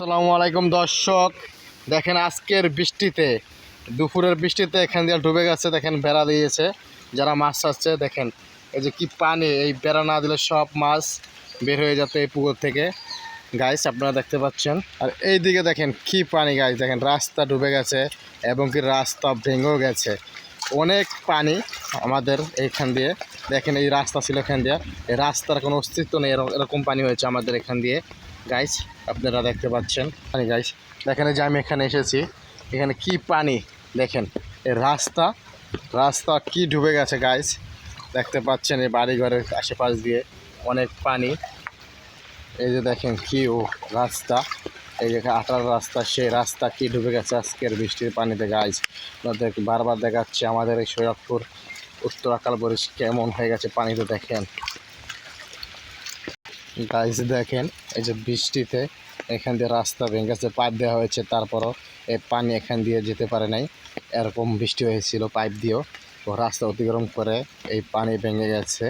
আসসালামু আলাইকুম দর্শক, দেখেন আজকের বৃষ্টিতে, দুপুরের বৃষ্টিতে এখান দিয়ে ডুবে গেছে। দেখেন বেড়া দিয়েছে যারা মাছ চাচ্ছে। দেখেন এই যে কি পানি, এই বেড়া না দিলে সব মাছ বের হয়ে যেত এই পুকুর থেকে। গাইস আপনারা দেখতে পাচ্ছেন, আর এই দিকে দেখেন কি পানি গাইস, দেখেন রাস্তা ডুবে গেছে এবং কি রাস্তা ভেঙেও গেছে। অনেক পানি আমাদের এইখান দিয়ে। দেখেন এই রাস্তা ছিল এখান দিয়ে, এই রাস্তার কোনো অস্তিত্ব নেই, এরকম পানি হয়েছে আমাদের এখান দিয়ে। গাইস আপনারা দেখতে পাচ্ছেন পানি গাইস, দেখেন এই যে আমি এখানে এসেছি, এখানে কি পানি দেখেন। এই রাস্তা রাস্তা কি ডুবে গেছে গাইস, দেখতে পাচ্ছেন এই বাড়িঘরের আশেপাশ দিয়ে অনেক পানি। এই যে দেখেন কি রাস্তা, এই যে আটার রাস্তা, সেই রাস্তা কি ডুবে গেছে আজকের বৃষ্টির পানিতে গাইস। আপনাদের বারবার দেখাচ্ছে আমাদের এই সৈয়দপুর উত্তর আকালবরিশ কেমন হয়ে গেছে পানিতে। দেখেন গাইস, দেখেন এই যে বৃষ্টিতে এখান দিয়ে রাস্তা ভেঙে গেছে, পাইপ দেওয়া হয়েছে, তারপরও এই পানি এখান দিয়ে যেতে পারে নাই। এরকম বৃষ্টি হয়েছিল পাইপ দিয়েও, তো রাস্তা অতিক্রম করে এই পানি ভেঙে গেছে।